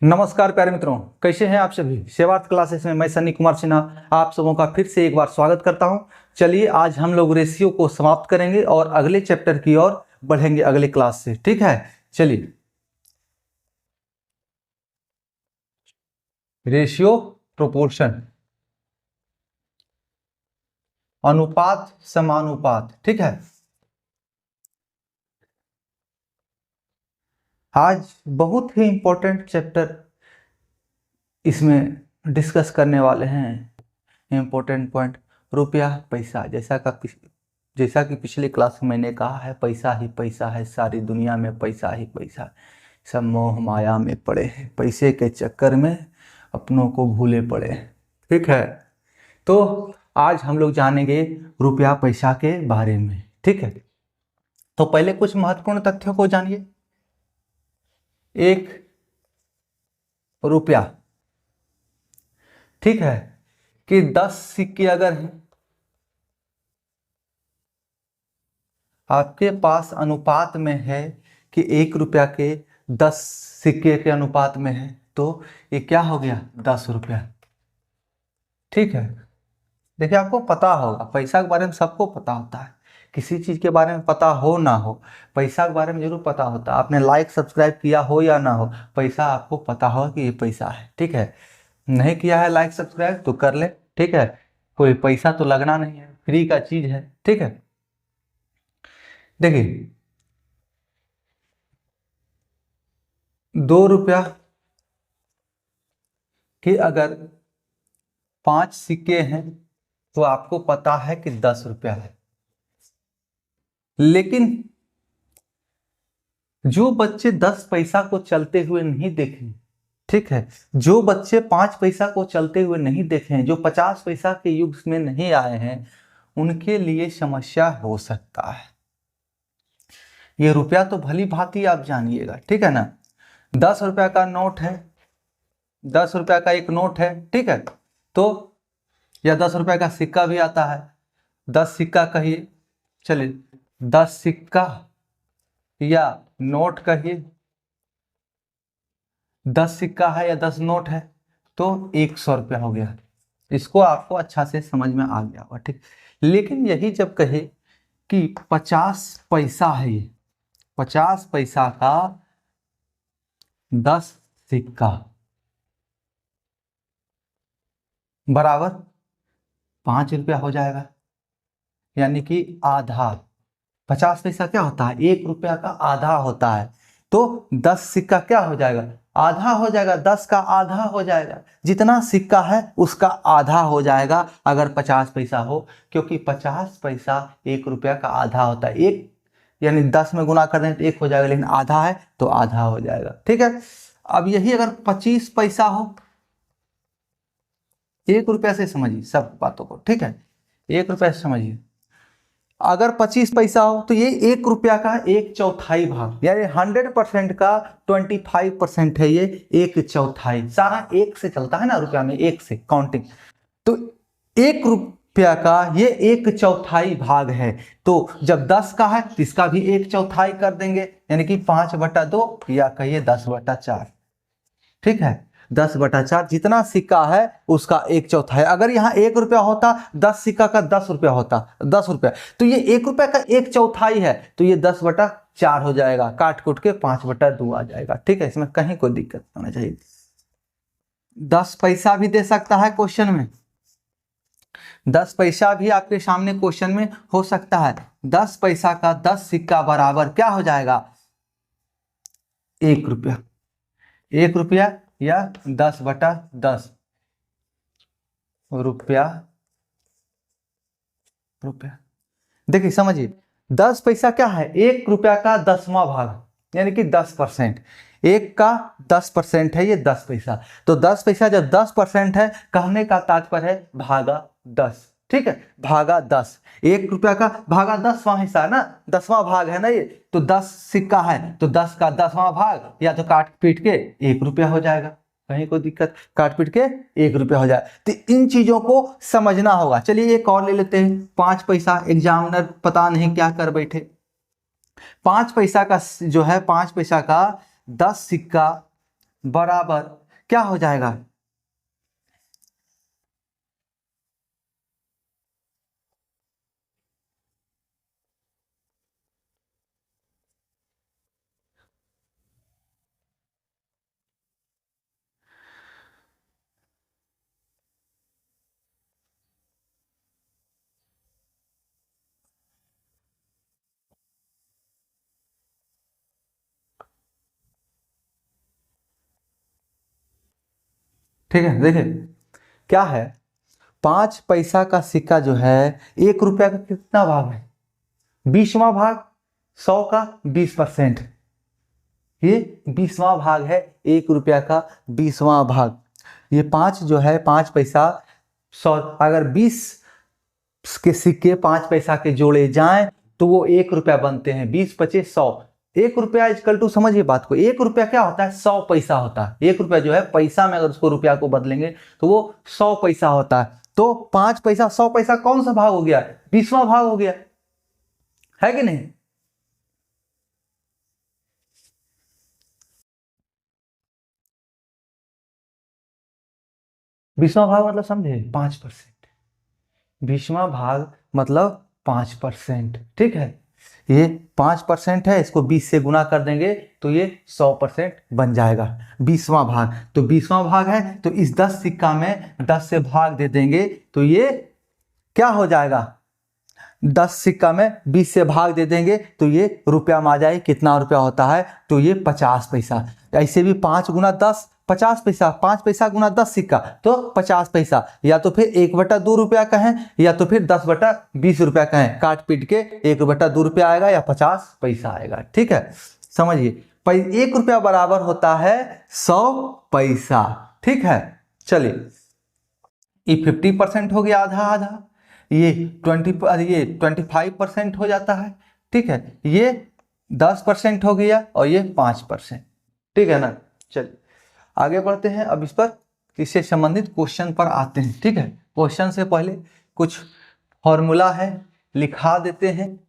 नमस्कार प्यारे मित्रों, कैसे हैं आप सभी। सेवार्थ क्लासेस में मैं सन्नी कुमार सिन्हा आप सबों का फिर से एक बार स्वागत करता हूं। चलिए आज हम लोग रेशियो को समाप्त करेंगे और अगले चैप्टर की ओर बढ़ेंगे अगले क्लास से। ठीक है, चलिए रेशियो प्रोपोर्शन, अनुपात समानुपात। ठीक है, आज बहुत ही इंपॉर्टेंट चैप्टर इसमें डिस्कस करने वाले हैं। इम्पोर्टेंट पॉइंट, रुपया पैसा। जैसा कि पिछले क्लास में मैंने कहा है, पैसा ही पैसा है, सारी दुनिया में पैसा ही पैसा है। सब मोह माया में पड़े हैं, पैसे के चक्कर में अपनों को भूले पड़े हैं। ठीक है, तो आज हम लोग जानेंगे रुपया पैसा के बारे में। ठीक है, तो पहले कुछ महत्वपूर्ण तथ्यों को जानिए। एक रुपया, ठीक है, कि 10 सिक्के अगर हैं आपके पास, अनुपात में है कि 1 रुपया के 10 सिक्के के अनुपात में है, तो ये क्या हो गया, 10 रुपया। ठीक है, देखिए आपको पता होगा, पैसा के बारे में सबको पता होता है। किसी चीज के बारे में पता हो ना हो, पैसा के बारे में जरूर पता होता है। आपने लाइक सब्सक्राइब किया हो या ना हो, पैसा आपको पता होगा कि ये पैसा है। ठीक है, नहीं किया है लाइक सब्सक्राइब तो कर ले। ठीक है, कोई पैसा तो लगना नहीं है, फ्री का चीज है। ठीक है, देखिए 2 रुपया के अगर 5 सिक्के हैं तो आपको पता है कि 10 रुपया है। लेकिन जो बच्चे 10 पैसा को चलते हुए नहीं देखे, ठीक है, जो बच्चे 5 पैसा को चलते हुए नहीं देखे हैं, जो 50 पैसा के युग में नहीं आए हैं, उनके लिए समस्या हो सकता है। ये रुपया तो भली भांति आप जानिएगा। ठीक है ना, 10 रुपया का नोट है, 10 रुपया का एक नोट है। ठीक है, तो या 10 रुपया का सिक्का भी आता है। 10 सिक्का कहिए, चलिए 10 सिक्का या नोट कहिए, 10 सिक्का है या 10 नोट है, तो 100 रुपया हो गया। इसको आपको अच्छा से समझ में आ गया होगा। ठीक, लेकिन यही जब कहे कि 50 पैसा है, ये 50 पैसा का 10 सिक्का बराबर 5 रुपया हो जाएगा, यानी कि आधा। 50 पैसा क्या होता है, 1 रुपया का आधा होता है। तो 10 सिक्का क्या हो जाएगा, आधा हो जाएगा। 10 का आधा हो जाएगा, जितना सिक्का है उसका आधा हो जाएगा अगर 50 पैसा हो, क्योंकि 50 पैसा 1 रुपया का आधा होता है। एक यानी 10 में गुना कर दें तो 1 हो जाएगा, लेकिन आधा है तो आधा हो जाएगा। ठीक है, अब यही अगर 25 पैसा हो, 1 रुपया से समझिए सब बातों को। ठीक है, 1 रुपया से समझिए। अगर 25 पैसा हो तो ये 1 रुपया का 1/4 भाग, यानी 100% का 25% है, ये 1/4। सारा 1 से चलता है ना रुपया में, 1 से काउंटिंग। तो 1 रुपया का ये 1/4 भाग है। तो जब 10 का है तो इसका भी 1/4 कर देंगे, यानी कि 5/2 या कहिए 10/4। ठीक है, 10/4, जितना सिक्का है उसका 1/4। अगर यहाँ 1 रुपया होता, 10 सिक्का का 10 रुपया होता, 10 रुपया, तो ये 1 रुपया का 1/4 है, तो ये 10/4 हो जाएगा, काट कूट के 5/2 आ जाएगा। ठीक है, इसमें कहीं कोई दिक्कत होना चाहिए। 10 पैसा भी दे सकता है क्वेश्चन में, 10 पैसा भी आपके सामने क्वेश्चन में हो सकता है। 10 पैसा का 10 सिक्का बराबर क्या हो जाएगा, 1 रुपया। 1 रुपया या 10/10 रुपया। देखिए समझिए, 10 पैसा क्या है, 1 रुपया का 10वां भाग, यानी कि 10%। 1 का 10% है ये 10 पैसा। तो 10 पैसा जब 10% है, कहने का तात्पर्य है भागा 10। ठीक है, भागा 10। 1 रुपया का भागा 10वां हिस्सा है ना, 10वां भाग है ना ये। तो 10 सिक्का है तो 10 का 10वां भाग, या तो काट पीट के 1 रुपया हो जाएगा, कहीं कोई दिक्कत, काट पीट के 1 रुपया हो जाए। तो इन चीजों को समझना होगा। चलिए एक और ले लेते हैं, 5 पैसा। एग्जामिनर पता नहीं क्या कर बैठे। 5 पैसा का जो है, 5 पैसा का 10 सिक्का बराबर क्या हो जाएगा, ठीक है। देखिए क्या है, 5 पैसा का सिक्का जो है 1 रुपया का कितना भाग है, 20वां भाग, 100 का 20%, ये 20वां भाग है 1 रुपया का 20वां भाग। ये 5 जो है 5 पैसा 100, अगर 20 के सिक्के 5 पैसा के जोड़े जाएं तो वो 1 रुपया बनते हैं, 20 25 100। 1 रुपया इजकल टू, समझिए बात को, 1 रुपया क्या होता है, 100 पैसा होता है। 1 रुपया जो है पैसा में अगर उसको रुपया को बदलेंगे तो वो 100 पैसा होता है। तो 5 पैसा 100 पैसा कौन सा भाग हो गया, 20वां भाग हो गया, है कि नहीं। बीसवां भाग मतलब समझे, 5%। 20वां भाग मतलब 5%, ठीक है। ये 5% है, इसको 20 से गुना कर देंगे तो ये 100% बन जाएगा 20वां भाग। तो 20वां भाग है तो इस 10 सिक्का में 10 से भाग दे देंगे तो ये क्या हो जाएगा, 10 सिक्का में 20 से भाग दे देंगे तो ये रुपया में आ जाए, कितना रुपया होता है, तो ये 50 पैसा। ऐसे भी 5 गुना 10 50 पैसा, 5 पैसा गुना 10 सिक्का तो 50 पैसा, या तो फिर 1/2 रुपया कहें या तो फिर 10/20 रुपया कहें, काट पीट के 1/2 रुपया आएगा या 50 पैसा आएगा, ठीक है। समझिए 1 रुपया बराबर होता है 100 पैसा, ठीक है। चलिए ये 50% हो गया, आधा आधा, ये 25% हो जाता है, ठीक है। ये 10% हो गया और ये 5%, ठीक है ना। चलिए आगे बढ़ते हैं, अब इस पर इससे संबंधित क्वेश्चन पर आते हैं, ठीक है। क्वेश्चन से पहले कुछ फॉर्मूला है लिखा देते हैं,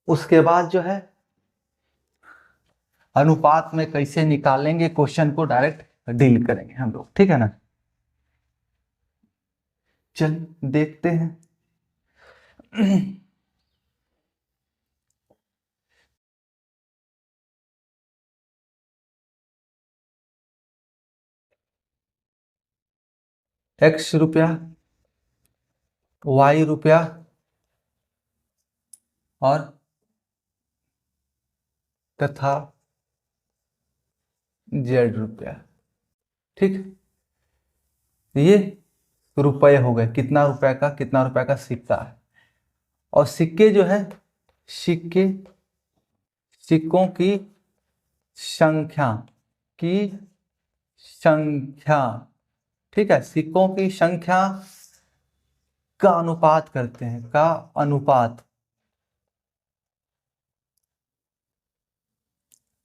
उसके बाद जो है अनुपात में कैसे निकालेंगे क्वेश्चन को डायरेक्ट डील करेंगे हम लोग, ठीक है ना। चल देखते हैं। X रुपया, Y रुपया और तथा Z रुपया, ठीक। ये रुपये हो गए, कितना रुपया का सिक्का है। और सिक्के जो है, सिक्के सिक्कों संख्या की संख्या ठीक है, सिक्कों की संख्या का अनुपात करते हैं, का अनुपात,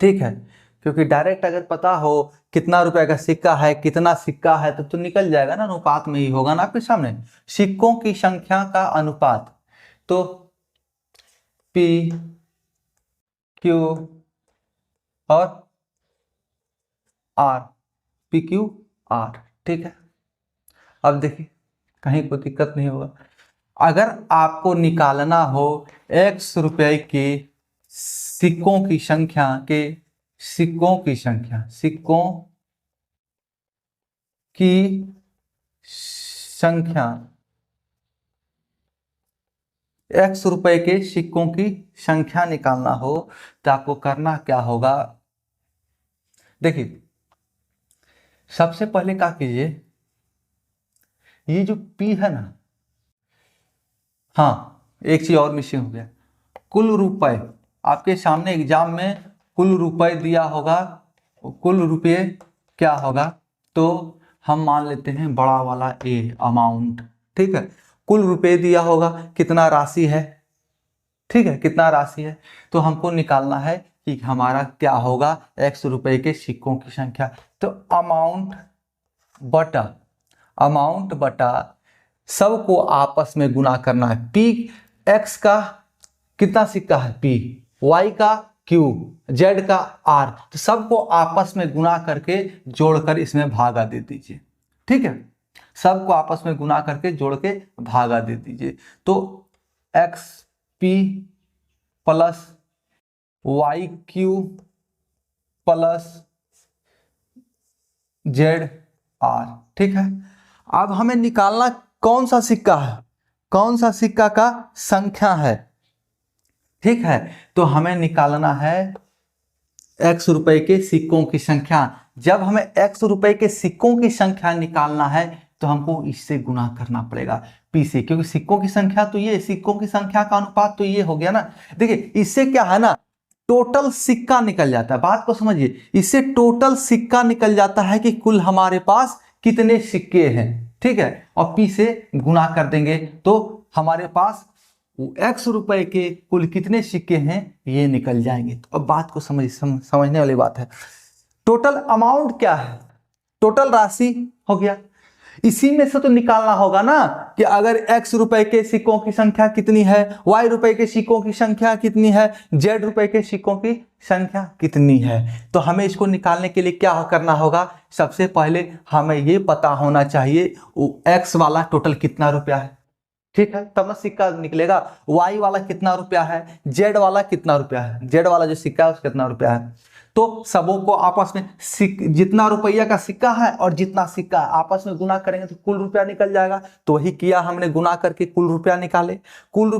ठीक है। क्योंकि डायरेक्ट अगर पता हो कितना रुपए का सिक्का है, कितना सिक्का है, तब तो निकल जाएगा ना, अनुपात में ही होगा ना आपके सामने, सिक्कों की संख्या का अनुपात। तो P Q और R, PQR, ठीक है। अब देखिए कहीं कोई दिक्कत नहीं होगा। अगर आपको निकालना हो X रुपए के सिक्कों की संख्या के सिक्कों की संख्या X रुपए के सिक्कों की संख्या निकालना हो तो आपको करना क्या होगा, देखिए सबसे पहले क्या कीजिए, ये जो P है ना, हाँ एक चीज और मिसिंग हो गया, कुल रुपए आपके सामने एग्जाम में कुल रुपए दिया होगा, कुल रुपये क्या होगा, तो हम मान लेते हैं बड़ा वाला A अमाउंट, ठीक है। कुल रुपये दिया होगा, कितना राशि है, ठीक है, कितना राशि है, तो हमको निकालना है कि हमारा क्या होगा, X रुपए के सिक्कों की संख्या। तो अमाउंट बटा सबको आपस में गुना करना है। P X का कितना सिक्का है, P Y का क्यू, जेड का आर, तो सबको आपस में गुना करके जोड़कर इसमें भागा दे दीजिए। ठीक है, सबको आपस में गुना करके जोड़ के भागा दे दीजिए। तो X P plus Y Q plus Z R. ठीक है, अब हमें निकालना कौन सा सिक्का है, कौन सा सिक्का का संख्या है। ठीक है, तो हमें निकालना है x रुपए के सिक्कों की संख्या। जब हमें x रुपए के सिक्कों की संख्या निकालना है तो हमको इससे गुना करना पड़ेगा p से, क्योंकि सिक्कों की संख्या तो ये, सिक्कों की संख्या का अनुपात तो ये हो गया ना। देखिए इससे क्या है ना, टोटल सिक्का निकल जाता है, बात को समझिए, इससे टोटल सिक्का निकल जाता है कि कुल हमारे पास कितने सिक्के हैं। ठीक है, और p से गुना कर देंगे तो हमारे पास x रुपए के कुल कितने सिक्के हैं ये निकल जाएंगे। तो अब बात को समझने वाली बात है। टोटल अमाउंट क्या है, टोटल राशि हो गया, इसी में से तो निकालना होगा ना कि अगर x रुपए के सिक्कों की संख्या कितनी है, y रुपए के सिक्कों की संख्या कितनी है, z रुपए के सिक्कों की संख्या कितनी है। तो हमें इसको निकालने के लिए क्या करना होगा, सबसे पहले हमें ये पता होना चाहिए x वाला टोटल कितना रुपया है। ठीक है, तब ना सिक्का निकलेगा। y वाला कितना रुपया है, z वाला कितना रुपया है, z वाला जो सिक्का है उसका कितना रुपया है। तो सबों को आपस में जितना रुपया का सिक्का है और जितना सिक्का है आपस में गुना करेंगे तो कुल रुपया निकल जाएगा। तो वही किया हमने, गुना करके कुल रुपया निकाले। कुल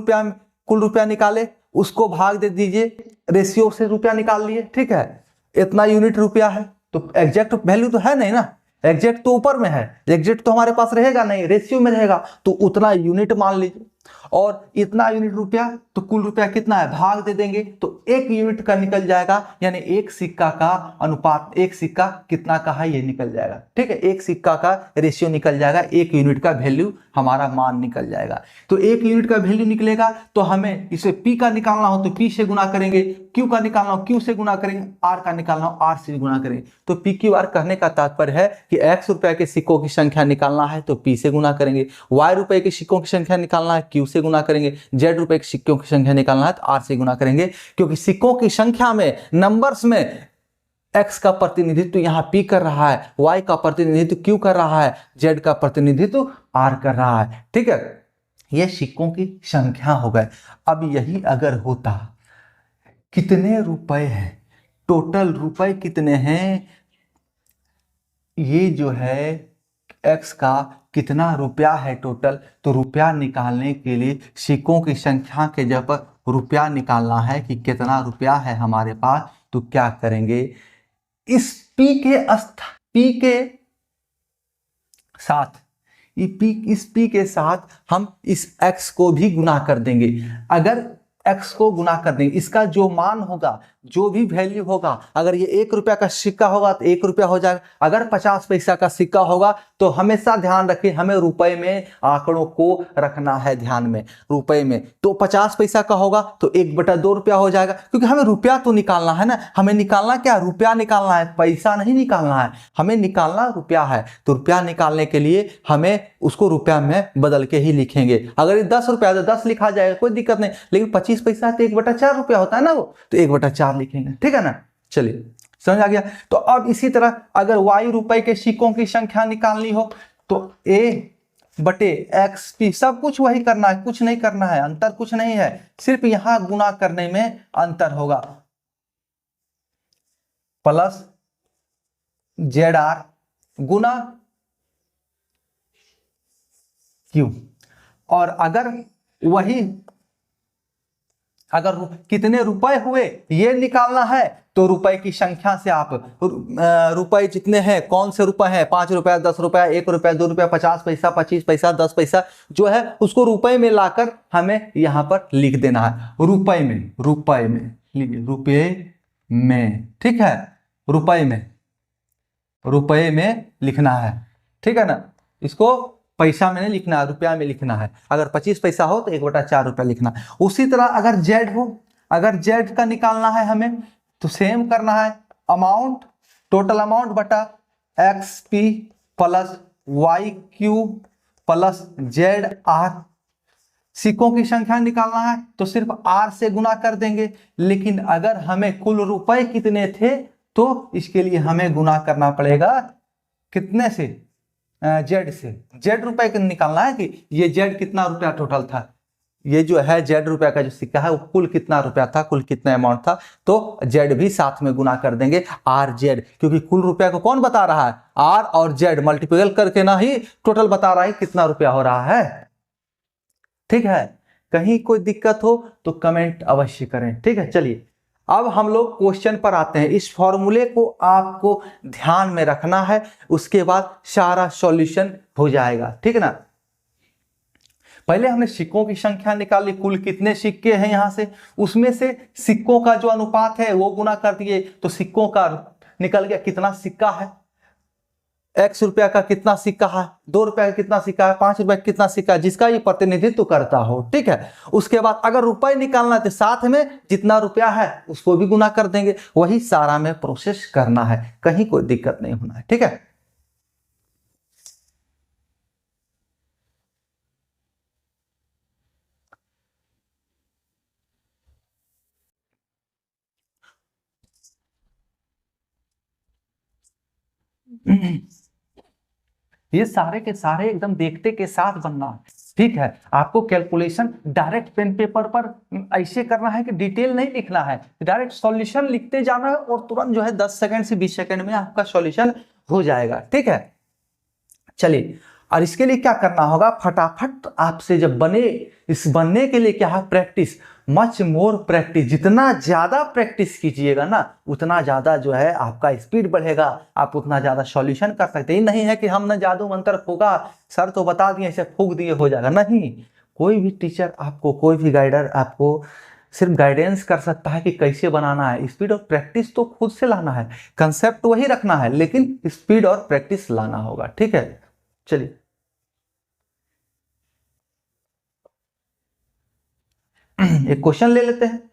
रुपया निकाले, उसको भाग दे दीजिए, रेशियो से रुपया निकाल लिए। ठीक है, इतना यूनिट रुपया है, तो एग्जैक्ट वैल्यू तो है नहीं ना, एग्जैक्ट तो ऊपर में है, एग्जैक्ट तो हमारे पास रहेगा नहीं, रेशियो में रहेगा, तो उतना यूनिट मान लीजिए। और इतना यूनिट रुपया, तो कुल रुपया कितना है भाग दे देंगे तो एक यूनिट का निकल जाएगा, यानी एक सिक्का का अनुपात, एक सिक्का कितना का है ये निकल जाएगा। ठीक है, एक सिक्का का रेशियो निकल जाएगा, एक यूनिट का वैल्यू हमारा मान निकल जाएगा। तो एक यूनिट का वैल्यू निकलेगा तो हमें इसे पी का निकालना हो तो पी से गुना करेंगे, क्यू का निकालना हो क्यू से गुना करेंगे, आर का निकालना हो आर से गुना करेंगे। तो पी क्यू आर कहने का तात्पर्य है कि x रुपए के सिक्कों की संख्या निकालना है तो p से गुना करेंगे, y रुपए के सिक्कों की संख्या निकालना है q से गुना करेंगे, z रुपए के सिक्कों की संख्या निकालना है तो r से गुना करेंगे। क्योंकि सिक्कों की संख्या में, नंबर्स में x का प्रतिनिधित्व यहाँ p कर रहा है, y का प्रतिनिधित्व q कर रहा है, z का प्रतिनिधित्व r कर रहा है। ठीक है, ये सिक्कों की संख्या हो गए। अब यही अगर होता कितने रुपए हैं, टोटल रुपए कितने हैं, ये जो है x का कितना रुपया है टोटल, तो रुपया निकालने के लिए सिक्कों की संख्या के जब रुपया निकालना है कि कितना रुपया है हमारे पास, तो क्या करेंगे, इस p के साथ इस p के साथ हम इस x को भी गुना कर देंगे। अगर x को गुना कर देंगे, इसका जो मान होगा, जो भी वैल्यू होगा, अगर ये 1 रुपया का सिक्का होगा तो 1 रुपया हो जाएगा, अगर 50 पैसा का सिक्का होगा तो हमेशा ध्यान रखें, हमें रुपए में आंकड़ों को रखना है ध्यान में। रुपए में तो 50 पैसा का होगा तो 1/2 रुपया हो जाएगा, क्योंकि हमें रुपया तो निकालना है ना, हमें निकालना क्या, रुपया निकालना है, पैसा नहीं निकालना है, हमें निकालना रुपया है। तो रुपया निकालने के लिए हमें उसको रुपया में बदल के ही लिखेंगे। अगर ये 10 रुपया तो 10 लिखा जाएगा, कोई दिक्कत नहीं, लेकिन 25 पैसा तो 1/4 रुपया होता है ना, वो तो 1/4 लिखेंगे। ठीक है ना, चलिए समझ आ गया। तो अब इसी तरह अगर y रुपए के सिक्कों की संख्या निकालनी हो तो a/x p, सब कुछ वही करना है, कुछ नहीं करना है, अंतर कुछ नहीं है, सिर्फ यहां गुना करने में अंतर होगा। प्लस ZR गुना Q, और अगर कितने रुपए हुए ये निकालना है तो रुपए की संख्या से आप रुपए जितने हैं, कौन से रुपए हैं, 5 रुपया, 10 रुपया, 1 रुपया, 2 रुपया, 50 पैसा, 25 पैसा, 10 पैसा जो है उसको रुपए में लाकर हमें यहाँ पर लिख देना है। रुपए में ठीक है, रुपए में लिखना है। ठीक है ना, इसको पैसा में नहीं लिखना है, रुपया में लिखना है। अगर 25 पैसा हो तो 1/4 रुपया लिखना है। उसी तरह अगर जेड हो, अगर जेड का निकालना है हमें तो सेम करना है, अमाउंट, टोटल अमाउंट बटा XP plus YQ plus ZR सिक्कों की संख्या निकालना है तो सिर्फ R से गुना कर देंगे, लेकिन अगर हमें कुल रुपए कितने थे तो इसके लिए हमें गुना करना पड़ेगा कितने से, जेड से। जेड रुपए का निकालना है कि ये जेड कितना रुपया टोटल था, ये जो है जेड रुपया का जो सिक्का है वो कुल कितना रुपया था, कुल कितना अमाउंट था, तो जेड भी साथ में गुना कर देंगे आर जेड, क्योंकि कुल रुपया को कौन बता रहा है, आर और जेड मल्टीप्लाई करके ना ही टोटल बता रहा है कितना रुपया हो रहा है। ठीक है, कहीं कोई दिक्कत हो तो कमेंट अवश्य करें। ठीक है, चलिए अब हम लोग क्वेश्चन पर आते हैं। इस फॉर्मूले को आपको ध्यान में रखना है, उसके बाद सारा सॉल्यूशन हो जाएगा। ठीक है ना, पहले हमने सिक्कों की संख्या निकाली, कुल कितने सिक्के हैं यहां से, उसमें से सिक्कों का जो अनुपात है वो गुना कर दिए, तो सिक्कों का निकल गया कितना सिक्का है, x रुपया का कितना सिक्का है, 2 रुपया का कितना सिक्का है, 5 रुपया का कितना सिक्का है, जिसका ये प्रतिनिधित्व करता हो। ठीक है, उसके बाद अगर रुपए निकालना है तो साथ में जितना रुपया है उसको भी गुना कर देंगे, वही सारा में प्रोसेस करना है, कहीं कोई दिक्कत नहीं होना है। ठीक है, ये सारे के सारे एकदम देखते के साथ बनना है। ठीक है, आपको कैलकुलेशन डायरेक्ट पेन पेपर पर ऐसे करना है कि डिटेल नहीं लिखना है, डायरेक्ट सॉल्यूशन लिखते जाना है और तुरंत जो है 10 सेकंड से 20 सेकंड में आपका सॉल्यूशन हो जाएगा। ठीक है, चलिए, और इसके लिए क्या करना होगा, फटाफट आपसे जब बने, इस बनने के लिए क्या है, प्रैक्टिस, मच मोर प्रैक्टिस। जितना ज्यादा प्रैक्टिस कीजिएगा ना उतना ज्यादा जो है आपका स्पीड बढ़ेगा, आप उतना ज्यादा सॉल्यूशन कर सकते हैं। नहीं है कि हमने जादू मंत्र फूका, सर तो बता दिए ऐसे फूक दिए हो जाएगा, नहीं। कोई भी टीचर आपको, कोई भी गाइडर आपको सिर्फ गाइडेंस कर सकता है कि कैसे बनाना है। स्पीड और प्रैक्टिस तो खुद से लाना है, कंसेप्ट वही रखना है, लेकिन स्पीड और प्रैक्टिस लाना होगा। ठीक है, चलिए एक क्वेश्चन ले लेते हैं।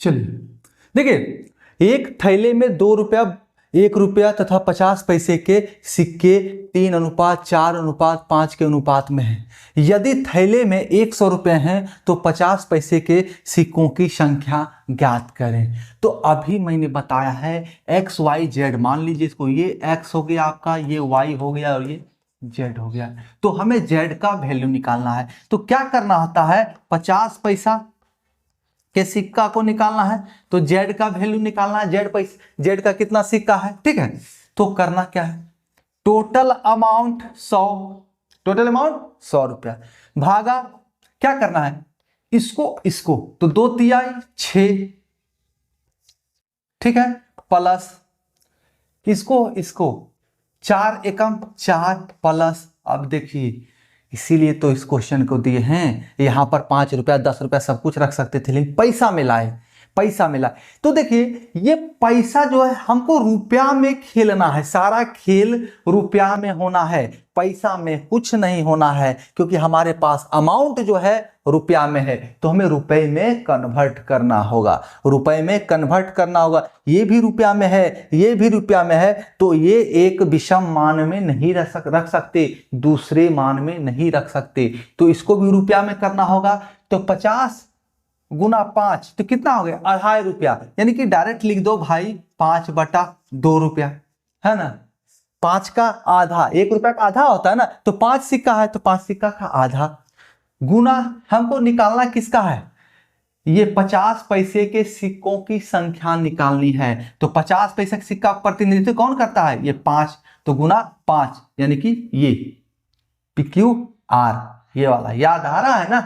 चलिए देखिए, एक थैले में 2 रुपया, 1 रुपया तथा 50 पैसे के सिक्के 3:4:5 के अनुपात में हैं। यदि थैले में 100 रुपये हैं तो 50 पैसे के सिक्कों की संख्या ज्ञात करें। तो अभी मैंने बताया है एक्स वाई जेड, मान लीजिए इसको, ये एक्स हो गया आपका, ये वाई हो गया और ये जेड हो गया। तो हमें जेड का वैल्यू निकालना है, तो क्या करना होता है, 50 पैसा के सिक्का को निकालना है, तो जेड का वैल्यू निकालना है, जेड पैसा, जेड का कितना सिक्का है। ठीक है, तो करना क्या है, टोटल अमाउंट 100, टोटल अमाउंट 100 रुपया, भागा क्या करना है, इसको इसको, तो 2 तिहाई 6, ठीक है, प्लस किसको, इसको 4 एकम 4 प्लस, अब देखिए इसीलिए तो इस क्वेश्चन को दिए हैं। यहाँ पर 5 रुपया 10 रुपया सब कुछ रख सकते थे, लेकिन पैसा मिलाए, पैसा मिला। तो देखिए ये पैसा जो है हमको रुपया में खेलना है, सारा खेल रुपया में होना है, पैसा में कुछ नहीं होना है, क्योंकि हमारे पास अमाउंट जो है रुपया में है, तो हमें रुपए में कन्वर्ट करना होगा, रुपए में कन्वर्ट करना होगा। ये भी रुपया में है, ये भी रुपया में है, तो ये एक विषम मान में नहीं रख सकते, दूसरे मान में नहीं रख सकते, तो इसको भी रुपया में करना होगा। तो 50 गुना 5 तो कितना हो गया, 2.5 रुपया, यानी कि डायरेक्ट लिख दो भाई 5/2 रुपया, है ना। 5 का आधा, 1 रुपया का आधा होता है ना, तो 5 सिक्का है तो 5 सिक्का का आधा, गुना हमको निकालना किसका है, ये 50 पैसे के सिक्कों की संख्या निकालनी है। तो 50 पैसे के सिक्का का प्रतिनिधित्व कौन करता है, ये 5, तो गुना 5, यानी कि ये PQR, ये वाला याद आ रहा है ना।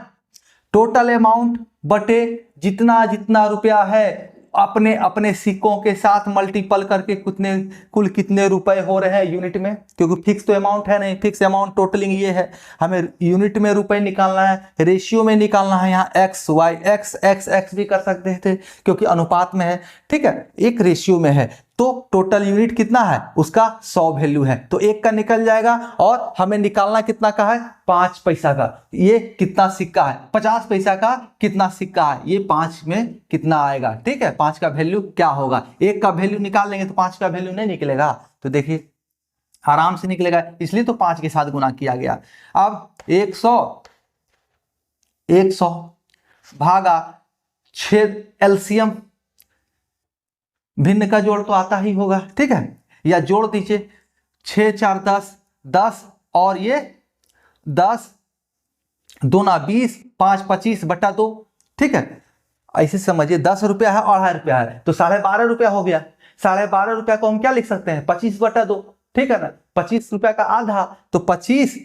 टोटल अमाउंट बटे जितना जितना रुपया है, अपने अपने सिक्कों के साथ मल्टीपल करके कुल कितने रुपए हो रहे हैं यूनिट में, क्योंकि फिक्स तो अमाउंट है नहीं, फिक्स अमाउंट टोटलिंग ये है, हमें यूनिट में रुपए निकालना है, रेशियो में निकालना है। यहाँ एक्स वाई एक्स भी कर सकते थे क्योंकि अनुपात में है, ठीक है, एक रेशियो में है, तो टोटल यूनिट कितना है उसका 100 वैल्यू है, तो एक का निकल जाएगा, और हमें निकालना कितना का है, 5 पैसा का। ये कितना सिक्का है, 50 पैसा का कितना सिक्का है, ये 5 में कितना आएगा, ठीक है, 5 का वैल्यू क्या होगा, एक का वैल्यू निकाल लेंगे तो 5 का वैल्यू नहीं निकलेगा, तो देखिए आराम से निकलेगा, इसलिए तो 5 के साथ गुना किया गया। अब 100 भागा 6 एलसीएम, भिन्न का जोड़ तो आता ही होगा, ठीक है, या जोड़ दीजिए 6 4 10 और ये 10 दूना 20 5 25/2, ठीक है, ऐसे समझिए 10 रुपया है और 2.5 रुपया है, तो 12.5 रुपया हो गया। 12.5 रुपया को हम क्या लिख सकते हैं, 25/2, ठीक है ना, 25 रुपया का आधा तो 25,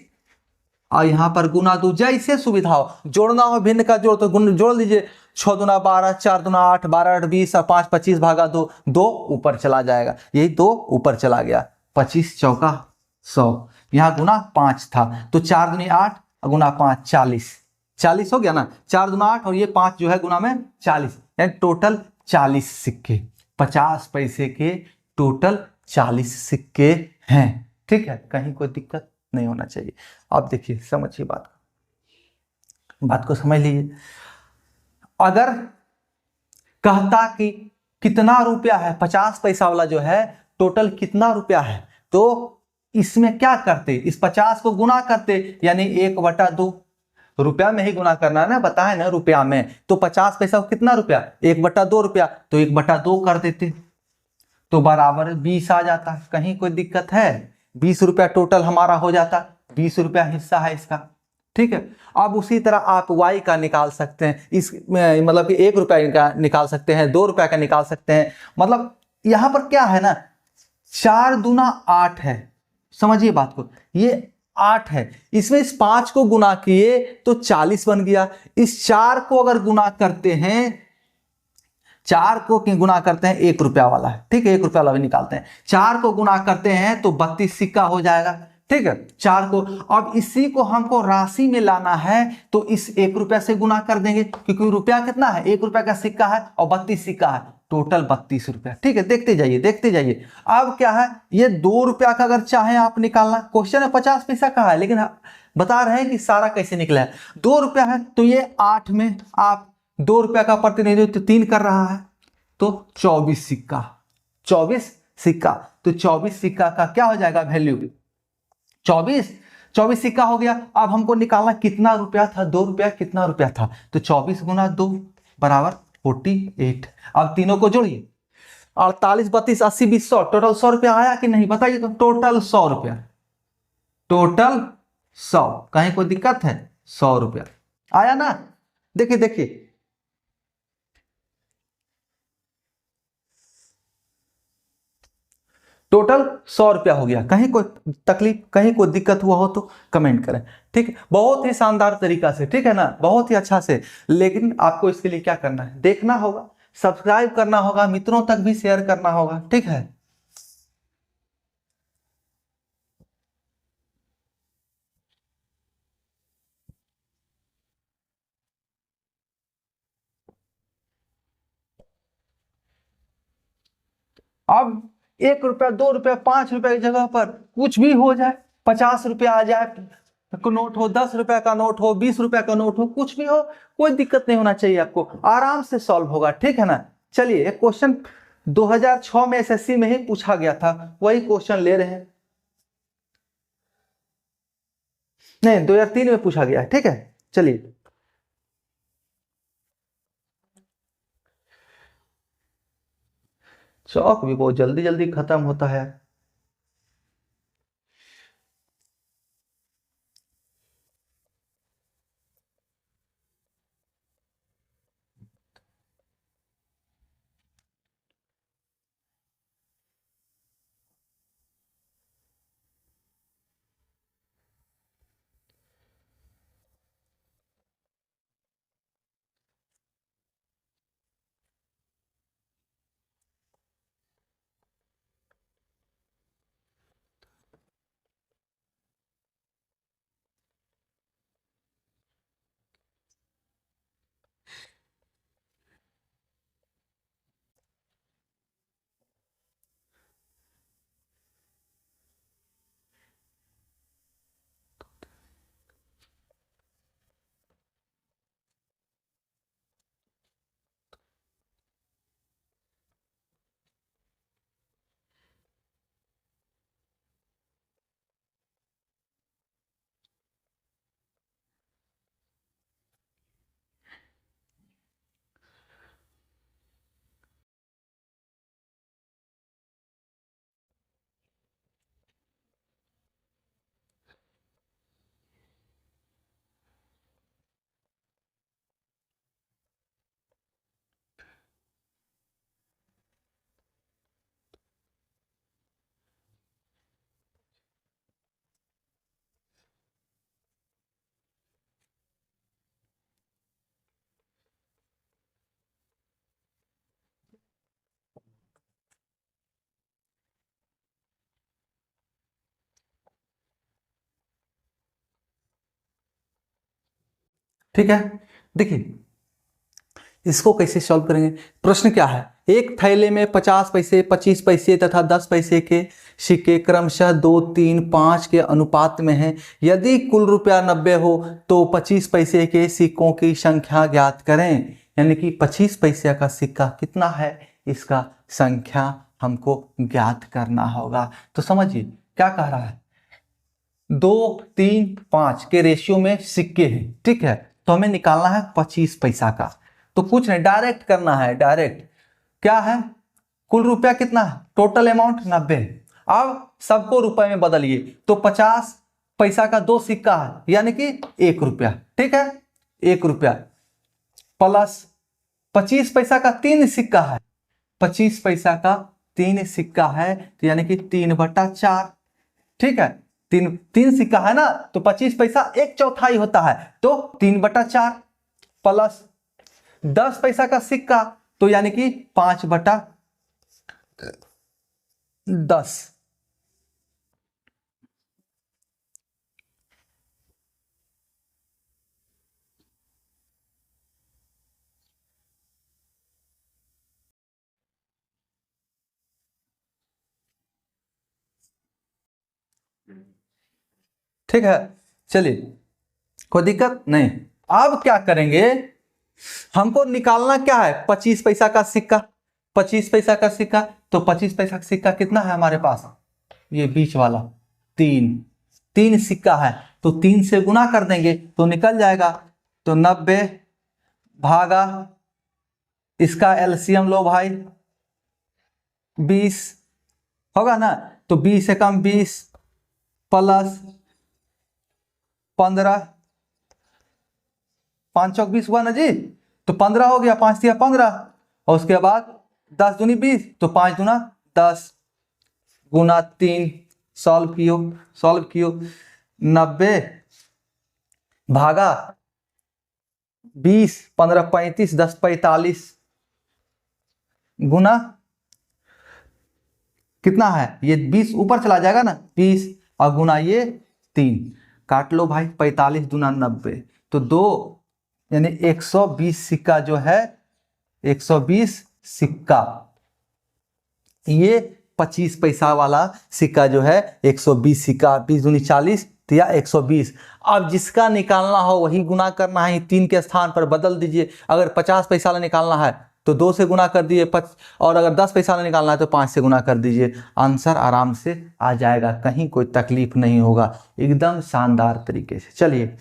और यहां पर गुना 2, जैसे सुविधा हो, जोड़ना हो भिन्न का जोड़ तो जोड़ लीजिए, 6 दूना 12 4 दूना 8 12 8 20 और 5 25 भागा 2, 2 ऊपर चला जाएगा, यही 2 ऊपर चला गया, 25 चौका 100, यहाँ गुना 5 था, तो 4 दूनी 8 गुना 5 40 हो गया ना, 4 दूना 8 और ये 5 जो है गुना में 40, यानी टोटल 40 सिक्के, 50 पैसे के टोटल 40 सिक्के हैं, ठीक है, कहीं कोई दिक्कत नहीं होना चाहिए। अब देखिए समझिए बात को समझ लीजिए, अगर कहता कि कितना रुपया है, 50 पैसा वाला जो है टोटल कितना रुपया है, तो इसमें क्या करते, इस 50 को गुना करते, यानी 1/2, रुपया में ही गुना करना है ना, बताए ना रुपया में, तो 50 पैसा को कितना रुपया, 1/2 रुपया, तो 1/2 कर देते, तो बराबर 20 आ जाता, कहीं कोई दिक्कत है, 20 रुपया टोटल हमारा हो जाता, 20 रुपया हिस्सा है इसका, ठीक है। अब उसी तरह आप y का निकाल सकते हैं, इस मतलब कि 1 रुपया का निकाल सकते हैं, 2 रुपया का निकाल सकते हैं, मतलब यहां पर क्या है ना, 4 दूना 8 है, समझिए बात को, ये 8 है, इसमें इस 5 को गुना किए तो 40 बन गया, इस 4 को अगर गुना करते हैं, 4 को गुना करते हैं 1 रुपया वाला है, ठीक है, 1 रुपया वाला भी निकालते हैं, 4 को गुना करते हैं तो 32 सिक्का हो जाएगा, ठीक है, 4 को, अब इसी को हमको राशि में लाना है तो इस 1 रुपया से गुना कर देंगे, क्योंकि रुपया कितना है, 1 रुपया का सिक्का है और 32 सिक्का है, टोटल 32 रुपया, ठीक है, देखते जाइए। अब क्या है, ये 2 रुपया का अगर चाहे आप निकालना, क्वेश्चन है 50 पैसा का है, लेकिन बता रहे हैं कि सारा कैसे निकला है, 2 रुपया है तो ये 8 में आप 2 रुपया का प्रतिनिधित्व 3 कर रहा है, तो 24 सिक्का, तो 24 सिक्का का क्या हो जाएगा वैल्यू, 24 सिक्का हो गया। अब हमको निकालना कितना रुपया था, 2 रुपया कितना रुपया था, तो 24 गुना 2 बराबर 48। अब तीनों को जोड़िए, 48 32 80 20 100, टोटल 100 रुपया आया कि नहीं बताइए, तो टोटल 100 रुपया, टोटल 100, कहीं कोई दिक्कत है, 100 रुपया आया ना, देखिए टोटल 100 रुपया हो गया, कहीं कोई तकलीफ, कहीं कोई दिक्कत हुआ हो तो कमेंट करें, ठीक है, बहुत ही शानदार तरीका से, ठीक है ना, बहुत ही अच्छा से, लेकिन आपको इसके लिए क्या करना है, देखना होगा, सब्सक्राइब करना होगा, मित्रों तक भी शेयर करना होगा, ठीक है। अब 1 रुपया 2 रुपया 5 रुपया की जगह पर कुछ भी हो जाए, 50 रुपया आ जाए को नोट हो, 10 रुपया का नोट हो, 20 रुपया का नोट हो, कुछ भी हो, कोई दिक्कत नहीं होना चाहिए, आपको आराम से सॉल्व होगा, ठीक है ना। चलिए एक क्वेश्चन 2006 में एसएससी में ही पूछा गया था, वही क्वेश्चन ले रहे हैं। नहीं 2003 में पूछा गया है, ठीक है। चलिए चौक भी बहुत जल्दी जल्दी खत्म होता है। ठीक है, देखिए इसको कैसे सॉल्व करेंगे। प्रश्न क्या है, एक थैले में 50 पैसे 25 पैसे तथा 10 पैसे के सिक्के क्रमशः 2 3 5 के अनुपात में हैं। यदि कुल रुपया 90 हो तो 25 पैसे के सिक्कों की संख्या ज्ञात करें। यानी कि 25 पैसे का सिक्का कितना है, इसका संख्या हमको ज्ञात करना होगा। तो समझिए क्या कह रहा है, 2 3 5 के रेशियो में सिक्के हैं, ठीक है। तो हमें निकालना है 25 पैसा का। तो कुछ नहीं, डायरेक्ट करना है, डायरेक्ट क्या है, कुल रुपया कितना है, टोटल अमाउंट 90। अब सबको रुपए में बदलिए, तो 50 पैसा का 2 सिक्का है यानी कि 1 रुपया, ठीक है। 1 रुपया प्लस 25 पैसा का 3 सिक्का है, 25 पैसा का 3 सिक्का है तो यानी कि 3/4, ठीक है। 3 सिक्का है ना, तो 25 पैसा 1/4 होता है, तो 3/4 प्लस 10 पैसा का सिक्का तो यानी कि 5/10। ठीक है, चलिए कोई दिक्कत नहीं। अब क्या करेंगे, हमको निकालना क्या है, 25 पैसा का सिक्का। 25 पैसा का सिक्का, तो 25 पैसा का सिक्का कितना है हमारे पास, ये बीच वाला 3 सिक्का है, तो 3 से गुना कर देंगे तो निकल जाएगा। तो 90 भागा, इसका एलसीएम लो भाई 20 होगा ना, तो 20 से कम 20 प्लस 15, 5 चौक 20 हुआ ना जी, तो 15 हो गया, 5 दिया 15, और उसके बाद 10 दूनी 20, तो 5 दूना 10 गुना 3, सॉल्व कियो 90 भागा 20, 15 35, 10 45 गुना कितना है, ये 20 ऊपर चला जाएगा ना 20, और गुना ये 3, काट लो भाई, 45 दूना 90, तो 2 यानी 120 सिक्का जो है, 120 सिक्का ये 25 पैसा वाला सिक्का जो है 120 सिक्का, 20 दूनी 40 तो या 120। अब जिसका निकालना हो वही गुना करना है, 3 के स्थान पर बदल दीजिए। अगर 50 पैसा वाला निकालना है तो 2 से गुना कर दिए, और अगर 10 पैसा वाला निकालना है तो 5 से गुना कर दीजिए। आंसर आराम से आ जाएगा, कहीं कोई तकलीफ नहीं होगा, एकदम शानदार तरीके से। चलिए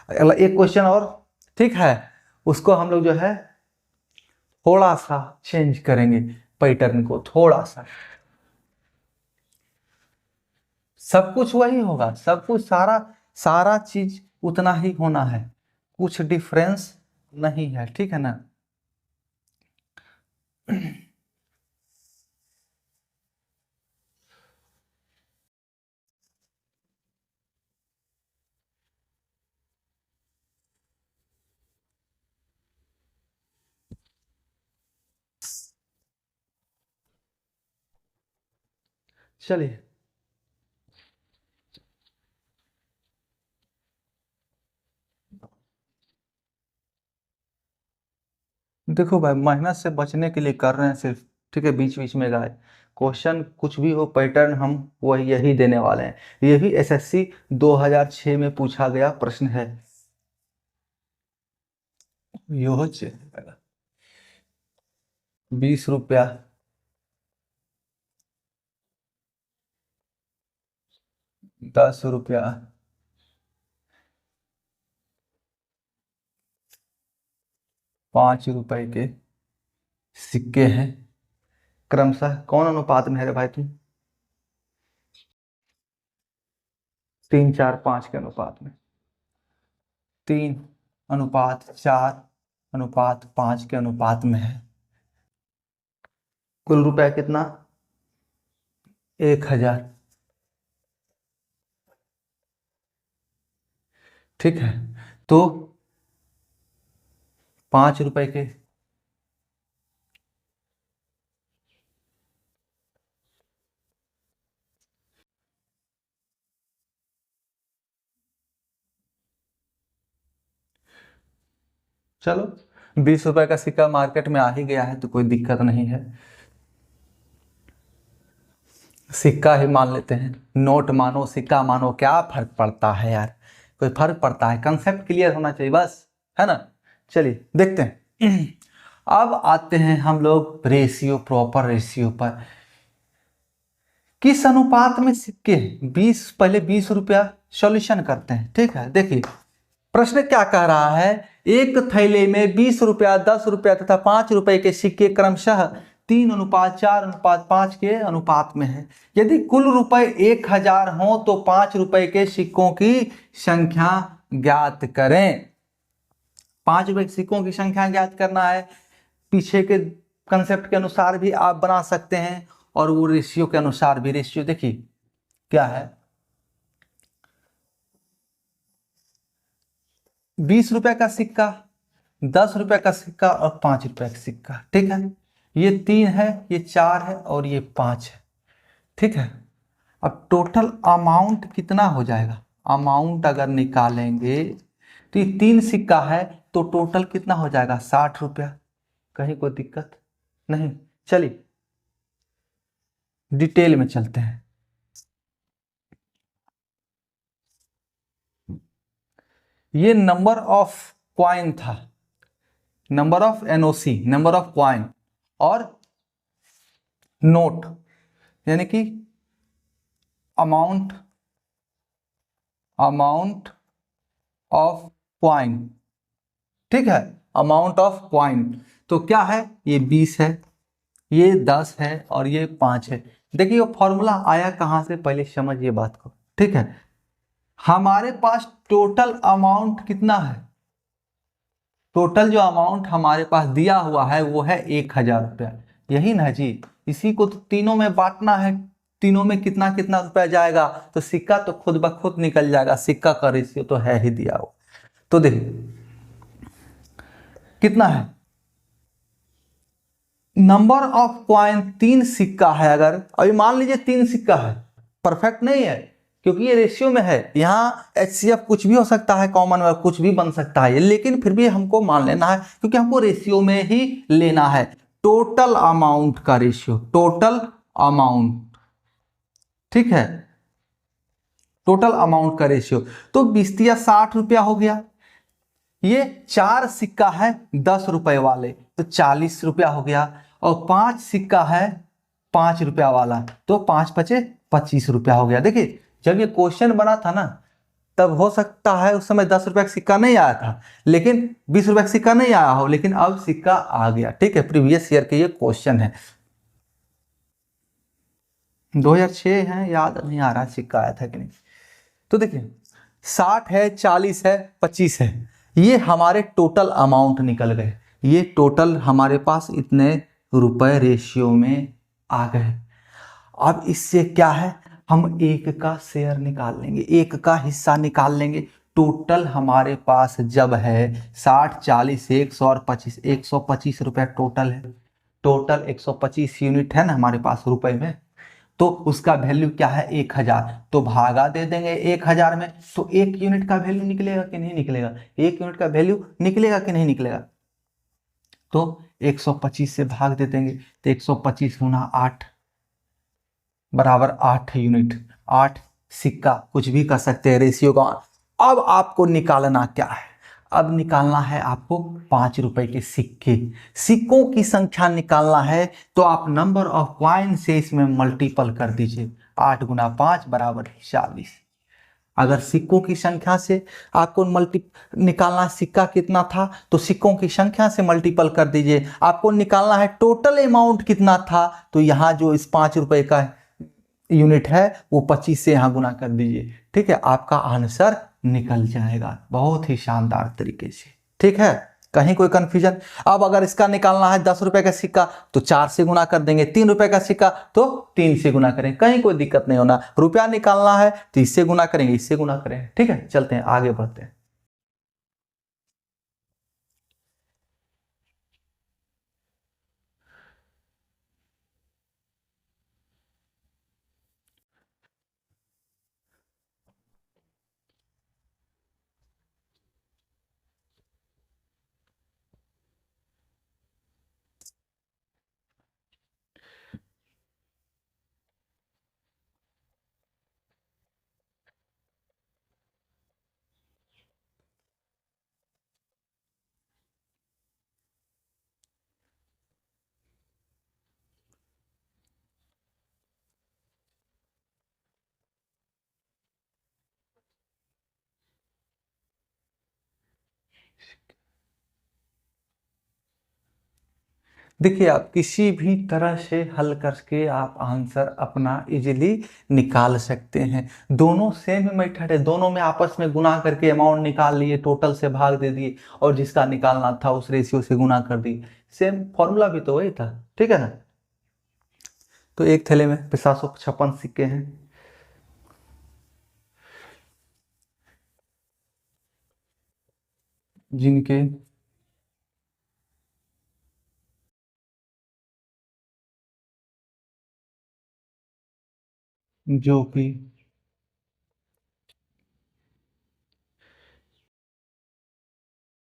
अगला एक क्वेश्चन और, ठीक है, उसको हम लोग जो है थोड़ा सा चेंज करेंगे पैटर्न को, थोड़ा सा। सब कुछ वही होगा, सब कुछ सारा चीज उतना ही होना है, कुछ डिफरेंस नहीं है, ठीक है ना। चलिए देखो भाई, मेहनत से बचने के लिए कर रहे हैं सिर्फ, ठीक है, बीच बीच में गाए क्वेश्चन कुछ भी हो पैटर्न हम वही यही देने वाले हैं। ये भी एसएससी 2006 में पूछा गया प्रश्न है। यो 20 रुपया, 10 रुपया, 5 रुपए के सिक्के हैं, क्रमशः कौन अनुपात में है रे भाई तुम? 3, 4, 5 के अनुपात में, 3:4:5 के अनुपात में है। कुल रुपया कितना? 1000, ठीक है। तो 5 रुपए के चलो 20 रुपए का सिक्का मार्केट में आ ही गया है तो कोई दिक्कत नहीं है, सिक्का ही मान लेते हैं। नोट मानो सिक्का मानो, क्या फर्क पड़ता है यार, कोई फर्क पड़ता है? कंसेप्ट क्लियर होना चाहिए बस, है ना। चलिए देखते हैं। अब आते हैं हम लोग रेशियो, प्रॉपर रेशियो पर। किस अनुपात में सिक्के 20, पहले 20 रुपया सॉल्यूशन करते हैं, ठीक है। देखिए प्रश्न क्या कह रहा है, एक थैले में 20 रुपया, 10 रुपया तथा 5 रुपए के सिक्के क्रमशः 3:4:5 के अनुपात में है। यदि कुल रुपए 1000 हो तो 5 रुपए के सिक्कों की संख्या ज्ञात करें। 5 रुपए के सिक्कों की संख्या ज्ञात करना है, पीछे के कंसेप्ट के अनुसार भी आप बना सकते हैं और वो रेशियो के अनुसार भी। रेशियो देखिए क्या है, 20 रुपए का सिक्का, 10 रुपए का सिक्का और 5 रुपए का सिक्का, ठीक है। ये 3 है, ये 4 है और ये 5 है, ठीक है। अब टोटल अमाउंट कितना हो जाएगा? अमाउंट अगर निकालेंगे तो ये 3 सिक्का है तो टोटल कितना हो जाएगा? 60 रुपया। कहीं कोई दिक्कत नहीं। चलिए डिटेल में चलते हैं। ये नंबर ऑफ क्वाइन था, number of NOC, number of coin और नोट, यानी कि अमाउंट ऑफ क्वाइन, ठीक है, अमाउंट ऑफ क्वाइन। तो क्या है, ये 20 है, ये 10 है और ये 5 है। देखिए वो फॉर्मूला आया कहां से, पहले समझिए बात को, ठीक है। हमारे पास टोटल अमाउंट कितना है? टोटल जो अमाउंट हमारे पास दिया हुआ है वो है 1000 रुपया, यही ना जी। इसी को तो तीनों में बांटना है, तीनों में कितना कितना रुपया जाएगा, तो सिक्का तो खुद ब खुद निकल जाएगा, सिक्का का रेशियो तो है ही दिया हुआ। तो देखिए कितना है, नंबर ऑफ क्वाइन 3 सिक्का है। अगर अभी मान लीजिए 3 सिक्का है, परफेक्ट नहीं है क्योंकि ये रेशियो में है, यहाँ HCF कुछ भी हो सकता है, कॉमनवेल्थ कुछ भी बन सकता है, लेकिन फिर भी हमको मान लेना है क्योंकि हमको रेशियो में ही लेना है। टोटल अमाउंट का रेशियो, टोटल अमाउंट, ठीक है, टोटल अमाउंट का रेशियो। तो 20×60 हो गया। ये 4 सिक्का है 10 रुपए वाले, तो 40 रुपया हो गया। और 5 सिक्का है 5 रुपया वाला, तो 5×5 = 25 रुपया हो गया। देखिए जब ये क्वेश्चन बना था ना, तब हो सकता है उस समय 10 रुपया का सिक्का नहीं आया था, लेकिन 20 रुपया का सिक्का नहीं आया हो, लेकिन अब सिक्का आ गया। ठीक है, प्रीवियस ईयर के ये क्वेश्चन है, 2006 है, याद नहीं आ रहा सिक्का आया था कि नहीं। तो देखिए 60 है, 40 है, 25 है, ये हमारे टोटल अमाउंट निकल गए। ये टोटल हमारे पास इतने रुपए रेशियो में आ गए। अब इससे क्या है, हम एक का शेयर निकाल लेंगे, एक का हिस्सा निकाल लेंगे। टोटल हमारे पास जब है 60, 40, 100 और 25, 125 रुपया टोटल है। टोटल 125 यूनिट है ना हमारे पास रुपए में, तो उसका वैल्यू क्या है 1000। तो भागा दे देंगे 1000 में, तो 1 यूनिट का वैल्यू निकलेगा कि नहीं निकलेगा, 1 यूनिट का वैल्यू निकलेगा कि नहीं निकलेगा। तो 125 से भाग दे देंगे, तो 125×8 बराबर 8 यूनिट, 8 सिक्का, कुछ भी कर सकते हैं रेशियो का। अब आपको निकालना क्या है, अब निकालना है आपको 5 रुपए के सिक्के, सिक्कों की संख्या निकालना है। तो आप नंबर ऑफ कॉइन से इसमें मल्टीपल कर दीजिए, 8×5 = 40। अगर सिक्कों की संख्या से आपको मल्टी निकालना है, सिक्का कितना था, तो सिक्कों की संख्या से मल्टीपल कर दीजिए। आपको निकालना है टोटल अमाउंट कितना था, तो यहाँ जो इस 5 रुपए का यूनिट है वो 25 से यहाँ गुना कर दीजिए। ठीक है, आपका आंसर निकल जाएगा बहुत ही शानदार तरीके से। ठीक है, कहीं कोई कंफ्यूजन। अब अगर इसका निकालना है 10 रुपए का सिक्का, तो 4 से गुना कर देंगे, 3 रुपए का सिक्का तो 3 से गुना करेंगे, कहीं कोई दिक्कत नहीं होना। रुपया निकालना है तो इससे गुना करेंगे, इससे गुना करेंगे। ठीक है, चलते हैं आगे बढ़ते हैं। देखिए आप किसी भी तरह से हल करके आप आंसर अपना इजीली निकाल सकते हैं। दोनों सेम मेथड है, दोनों में आपस में गुना करके अमाउंट निकाल लिए, टोटल से भाग दे दिए, और जिसका निकालना था उस रेशियो से गुना कर दिए। सेम फॉर्मूला भी तो वही था। ठीक है ना। तो एक थैले में 756 सिक्के हैं, जिनके जो कि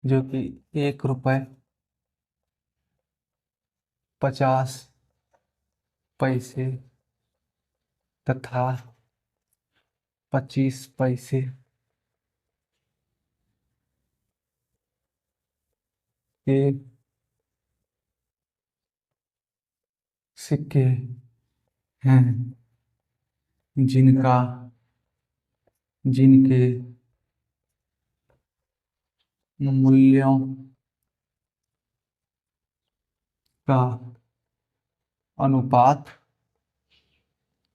जो कि 1 रुपये 50 पैसे तथा 25 पैसे के सिक्के हैं, जिनका जिनके मूल्यों का अनुपात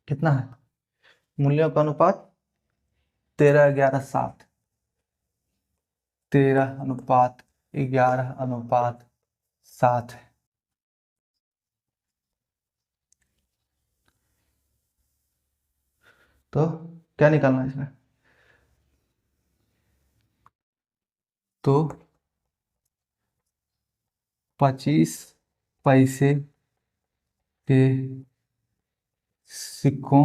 कितना है, मूल्यों का अनुपात 13:11:7, 13:11:7 है। तो क्या निकालना है इसमें, तो 25 पैसे के सिक्कों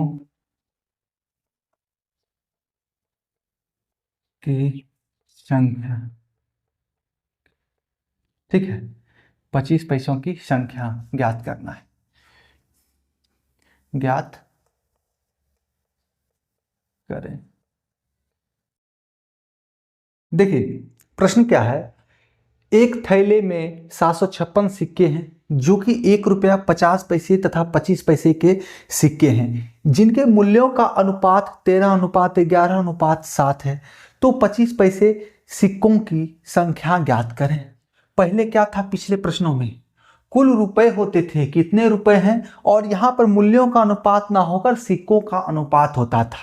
की संख्या, ठीक है, 25 पैसों की संख्या ज्ञात करना है। ज्ञात करें। देखिए प्रश्न क्या है, एक थैले में 756 सिक्के हैं जो कि 1 रुपया 50 पैसे तथा 25 पैसे के सिक्के हैं, जिनके मूल्यों का अनुपात 13:11:7 है। तो 25 पैसे सिक्कों की संख्या ज्ञात करें। पहले क्या था, पिछले प्रश्नों में कुल रुपए होते थे, कितने रुपए हैं, और यहां पर मूल्यों का अनुपात ना होकर सिक्कों का अनुपात होता था।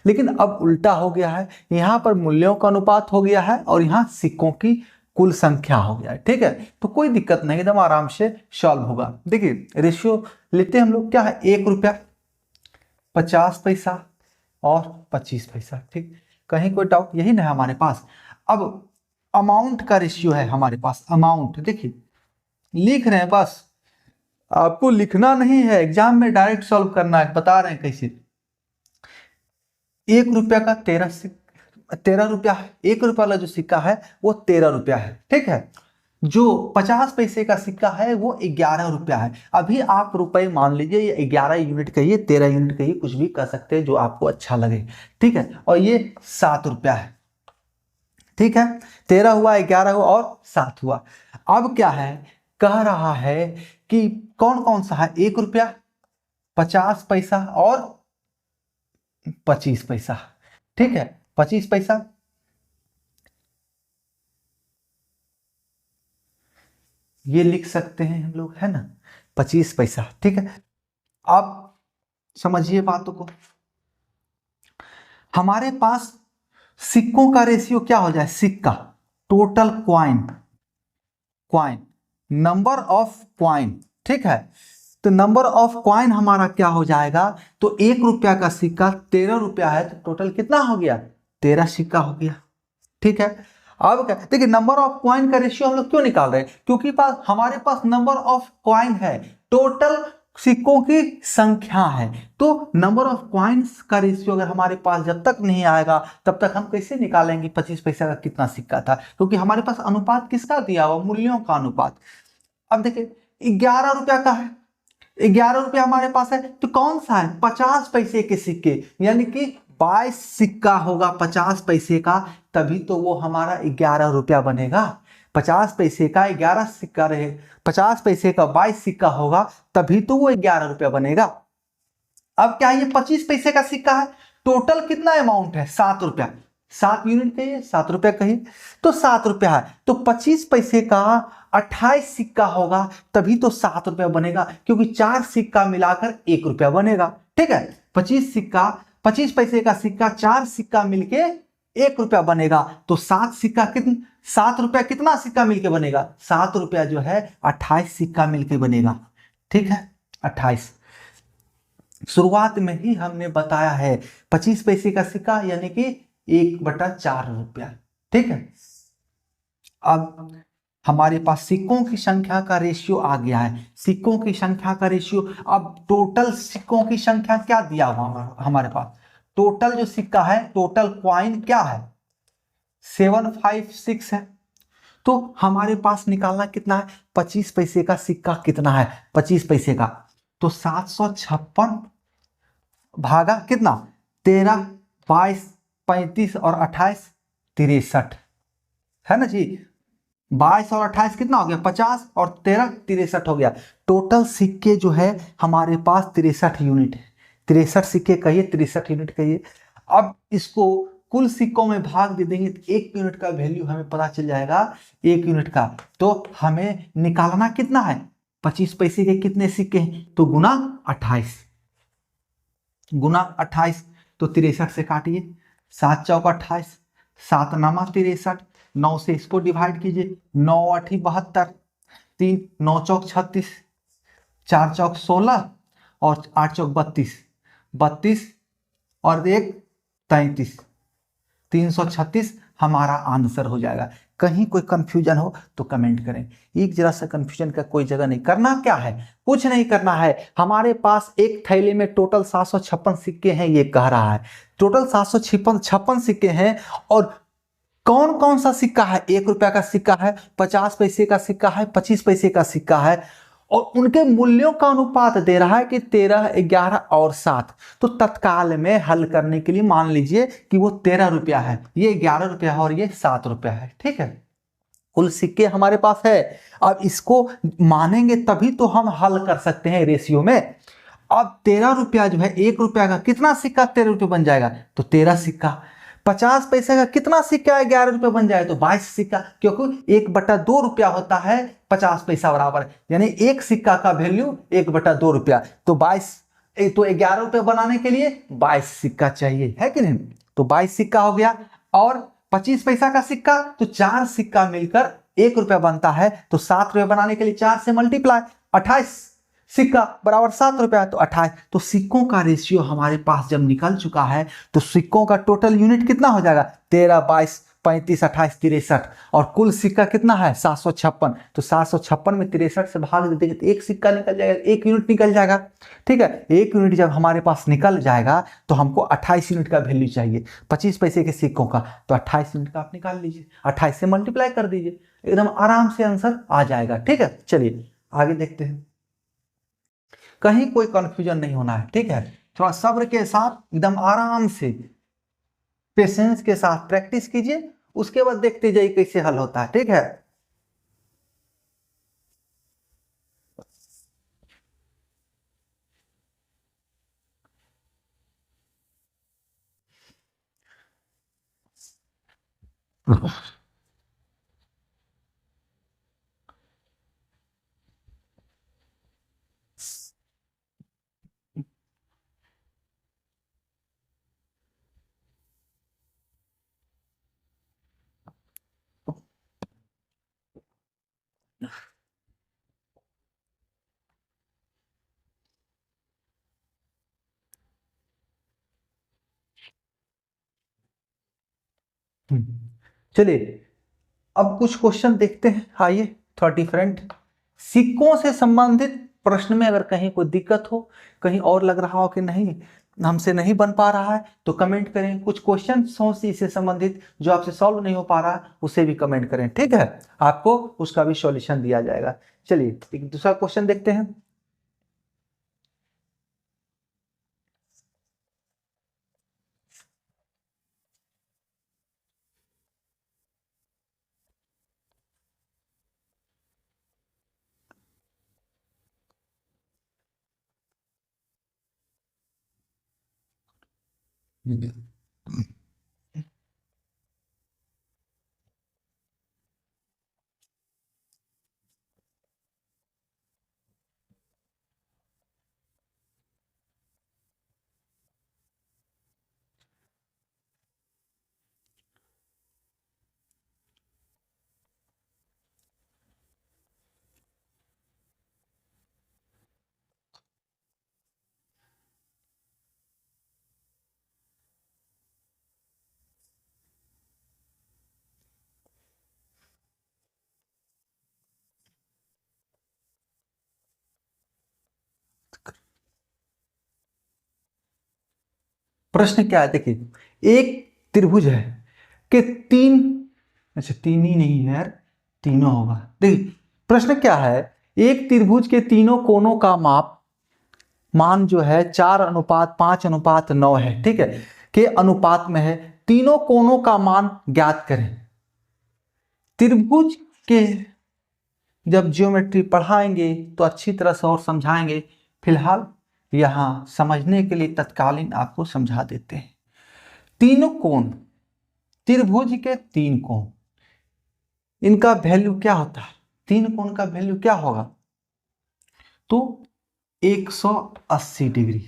लेकिन अब उल्टा हो गया है, यहां पर मूल्यों का अनुपात हो गया है और यहां सिक्कों की कुल संख्या हो गया है। ठीक है, तो कोई दिक्कत नहीं, एकदम आराम से सॉल्व होगा। देखिए रेशियो लेते हैं हम लोग, क्या है, 1 रुपया 50 पैसा और 25 पैसा। ठीक, कहीं कोई डाउट, यही ना है हमारे पास। अब अमाउंट का रेशियो है हमारे पास, अमाउंट देखिए लिख रहे हैं, बस आपको लिखना नहीं है, एग्जाम में डायरेक्ट सॉल्व करना है। बता रहे हैं कैसे। 1 रुपया का 13 रुपया है, 1 रुपया वाला जो सिक्का है वो 13 रुपया है। ठीक है, जो 50 पैसे का सिक्का है वो 11 रुपया है। अभी आप रुपए मान लीजिए, ये 11 यूनिट कहिए, 13 यूनिट कहिए, कुछ भी कह सकते हैं जो आपको अच्छा लगे। ठीक है, और ये 7 रुपया है। ठीक है, 13 हुआ, 11 हुआ और 7 हुआ। अब क्या है, कह रहा है कि कौन कौन सा है, 1 रुपया 50 पैसा और 25 पैसा। ठीक है, 25 पैसा ये लिख सकते हैं हम लोग, है ना, 25 पैसा। ठीक है, आप समझिए बातों को। हमारे पास सिक्कों का रेशियो क्या हो जाए, सिक्का total coin, number of coin. ठीक है, तो नंबर ऑफ क्वाइन हमारा क्या हो जाएगा, तो 1 रुपया का सिक्का 13 रुपया है, तो टोटल कितना हो गया, 13 सिक्का हो गया। ठीक है, अब क्या, देखिए नंबर ऑफ क्वाइन का रेशियो हम लोग क्यों निकाल रहे हैं, क्योंकि हमारे पास नंबर ऑफ क्वाइन है, टोटल सिक्कों की संख्या है। तो नंबर ऑफ क्वाइंस का रेशियो अगर हमारे पास जब तक नहीं आएगा तब तक हम कैसे निकालेंगे 25 पैसा का कितना सिक्का था, क्योंकि हमारे पास अनुपात किसका दिया हुआ, मूल्यों का अनुपात। अब देखिए 11 रुपया का है, 11 रुपया हमारे पास है, तो कौन सा है, 50 पैसे के सिक्के, यानी कि 22 सिक्का होगा 50 पैसे का, तभी तो वो हमारा 11 रुपया बनेगा। 50 पैसे का 11 सिक्का रहे, 50 पैसे का 22 सिक्का होगा, तभी तो वो 11 रुपया बनेगा। अब क्या है, ये 25 पैसे का सिक्का है, टोटल कितना अमाउंट है, 7 रुपया, 7 यूनिट कहिए, 7 रुपया कहिए, तो 7 रुपया है, तो 25 पैसे का 28 सिक्का होगा, तभी तो 7 रुपया बनेगा, क्योंकि 4 सिक्का मिलाकर 1 रुपया बनेगा। ठीक है, 25 पैसे का सिक्का 4 सिक्का मिलके 1 रुपया बनेगा, तो 7 सिक्का कितना, 7 रुपया कितना सिक्का मिलके बनेगा, 7 रुपया जो है 28 सिक्का मिलके बनेगा। ठीक है, 28 शुरुआत में ही हमने बताया है, 25 पैसे का सिक्का यानी कि 1/4 रुपया। ठीक है, अब हमारे पास सिक्कों की संख्या का रेशियो आ गया है, सिक्कों की संख्या का रेशियो। अब टोटल सिक्कों की संख्या क्या दिया हुआ हमारे पास, टोटल जो सिक्का है, टोटल क्वाइन क्या है, 756 है। तो हमारे पास निकालना कितना है, 25 पैसे का सिक्का कितना है, 25 पैसे का, तो 756 भागा कितना, 13, 22, 35 और 28 63, है ना जी। 22 और 28 कितना हो गया, 50 और 13 63 हो गया। टोटल सिक्के जो है हमारे पास 63 यूनिट है, 63 सिक्के कहिए, 63 यूनिट कहिए। अब इसको कुल सिक्कों में भाग दे देंगे तो 1 यूनिट का वैल्यू हमें पता चल जाएगा, 1 यूनिट का। तो हमें निकालना कितना है, 25 पैसे के कितने सिक्के हैं, तो गुना 28, तो 63 से काटिए, 7 चौक 28, 7 नामा 63, 9 से इसको डिवाइड कीजिए, 9 8 72, 3 9 चौक 36, 4 चौक 16 और 8 चौक 32 और 1 33, 336 हमारा आंसर हो जाएगा। कहीं कोई कंफ्यूजन हो तो कमेंट करें, एक जरा सा कंफ्यूजन का कोई जगह नहीं। करना क्या है, कुछ नहीं करना है, हमारे पास एक थैले में टोटल 756 सिक्के हैं, ये कह रहा है टोटल 756 सिक्के हैं, और कौन कौन सा सिक्का है, 1 रुपया का सिक्का है, 50 पैसे का सिक्का है, 25 पैसे का सिक्का है, और उनके मूल्यों का अनुपात दे रहा है कि 13, 11 और 7। तो तत्काल में हल करने के लिए मान लीजिए कि वो 13 रुपया है, ये 11 रुपया है और ये 7 रुपया है, ठीक है। कुल सिक्के हमारे पास है। अब इसको मानेंगे तभी तो हम हल कर सकते हैं रेशियो में। अब 13 रुपया जो है, 1 रुपया का कितना सिक्का 13 रुपये बन जाएगा, तो 13 सिक्का। 50 पैसे का कितना सिक्का है 11 रुपये बन जाए, तो 22 सिक्का, क्योंकि 1/2 रुपया होता है 50 पैसा बराबर, यानी एक सिक्का का वैल्यू 1/2 रुपया। तो 22, तो 11 रुपये बनाने के लिए 22 सिक्का चाहिए, है कि नहीं। तो 22 सिक्का हो गया। और 25 पैसा का सिक्का, तो 4 सिक्का मिलकर 1 रुपया बनता है। तो 7 रुपये बनाने के लिए 4 से मल्टीप्लाई, 28 सिक्का बराबर 7 रुपया, तो 28। तो सिक्कों का रेशियो हमारे पास जब निकल चुका है, तो सिक्कों का टोटल यूनिट कितना हो जाएगा, 13, 22, 35, 28, 63। और कुल सिक्का कितना है 756। तो 756 में 63 से भाग देंगे तो एक सिक्का निकल जाएगा, एक यूनिट निकल जाएगा, ठीक है। एक यूनिट जब हमारे पास निकल जाएगा तो हमको 28 यूनिट का वैल्यू चाहिए 25 पैसे के सिक्कों का। तो 28 यूनिट का आप निकाल लीजिए, 28 से मल्टीप्लाई कर दीजिए, एकदम आराम से आंसर आ जाएगा, ठीक है। चलिए आगे देखते हैं, कहीं कोई कंफ्यूजन नहीं होना है, ठीक है। थोड़ा सब्र के साथ एकदम आराम से पेशेंस के साथ प्रैक्टिस कीजिए, उसके बाद देखते जाइए कैसे हल होता है, ठीक है। चलिए अब कुछ क्वेश्चन देखते हैं, आइए थोड़ा डिफरेंट। सिक्कों से संबंधित प्रश्न में अगर कहीं कोई दिक्कत हो, कहीं और लग रहा हो कि नहीं हमसे नहीं बन पा रहा है, तो कमेंट करें। कुछ क्वेश्चन हो इससे संबंधित जो आपसे सॉल्व नहीं हो पा रहा है, उसे भी कमेंट करें, ठीक है। आपको उसका भी सॉल्यूशन दिया जाएगा। चलिए एक दूसरा क्वेश्चन देखते हैं। प्रश्न क्या है, देखिए एक त्रिभुज है कि तीन, अच्छा तीन ही नहीं है यार, तीनों होगा। देखिए प्रश्न क्या है, एक त्रिभुज के तीनों कोनों का मान जो है 4:5:9 है, ठीक है, के अनुपात में है। तीनों कोनों का मान ज्ञात करें। त्रिभुज के जब ज्योमेट्री पढ़ाएंगे तो अच्छी तरह से और समझाएंगे, फिलहाल यहां समझने के लिए तत्कालीन आपको समझा देते हैं। तीनों कोण, त्रिभुज के 3 कोण, इनका वैल्यू क्या होता है, 3 कोण का वैल्यू क्या होगा, तो 180 डिग्री।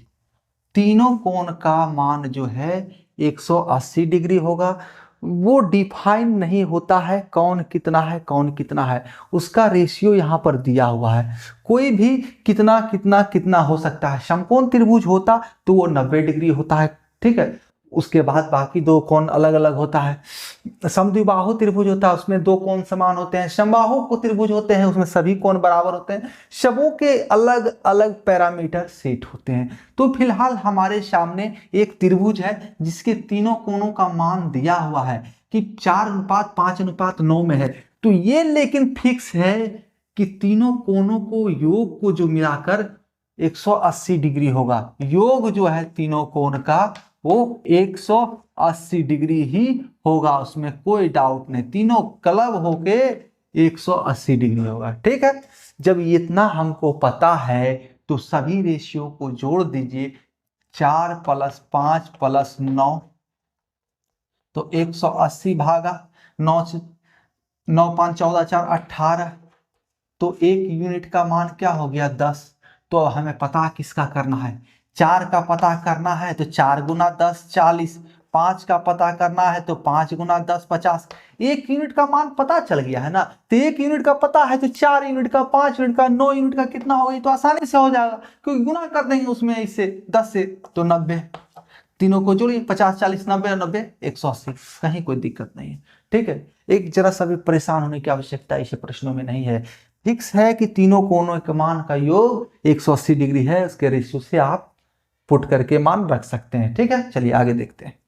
तीनों कोण का मान जो है 180 डिग्री होगा। वो डिफाइन नहीं होता है कौन कितना है, कौन कितना है, उसका रेशियो यहां पर दिया हुआ है। कोई भी कितना कितना कितना हो सकता है। समकोण त्रिभुज होता तो वो 90 डिग्री होता है, ठीक है। उसके बाद बाकी 2 कोण अलग अलग होता है। समद्विबाहु त्रिभुज होता है, उसमें 2 कोण समान होते हैं। समबाहु को त्रिभुज होते हैं, उसमें सभी कोण बराबर होते हैं। सबों के अलग अलग पैरामीटर सेट होते हैं। तो फिलहाल हमारे सामने एक त्रिभुज है जिसके तीनों कोणों का मान दिया हुआ है कि 4:5:9 में है। तो ये लेकिन फिक्स है कि तीनों कोणों को योग को जो मिलाकर 180 डिग्री होगा। योग जो है तीनों कोण का वो 180 डिग्री ही होगा, उसमें कोई डाउट नहीं, तीनों क्लब होके 180 डिग्री होगा। ठीक है, जब इतना हमको पता है तो सभी रेशियो को जोड़ दीजिए, 4 + 5 + 9, तो 180 भागा 9, 9 5 14 4 18, तो एक यूनिट का मान क्या हो गया 10। तो हमें पता किसका करना है, 4 का पता करना है तो 4 × 10 40, 5 का पता करना है तो 5 × 10 50। एक यूनिट का मान पता चल गया है ना, तो एक यूनिट का पता है तो 4 यूनिट का, 5 यूनिट का, 9 यूनिट का कितना होगा, तो आसानी से हो जाएगा क्योंकि गुना कर देंगे उसमें इससे 10 से, तो 90। तीनों को जोड़िए, 50 40 90 और 90 180, कहीं कोई दिक्कत नहीं है। ठीक है, एक जरा सा भी परेशान होने की आवश्यकता इस प्रश्नों में नहीं है। फिक्स है कि तीनों कोणों के मान का योग 180 डिग्री है, उसके रेशियो से आप पुट करके मान रख सकते हैं। ठीक है, चलिए आगे देखते हैं।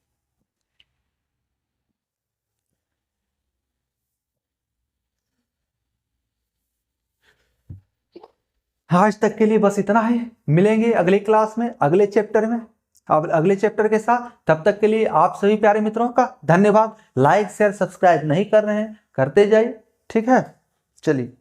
आज तक के लिए बस इतना ही, मिलेंगे अगली क्लास में अगले चैप्टर में, अब अगले चैप्टर के साथ। तब तक के लिए आप सभी प्यारे मित्रों का धन्यवाद। लाइक शेयर सब्सक्राइब नहीं कर रहे हैं, करते जाइए। ठीक है, चलिए।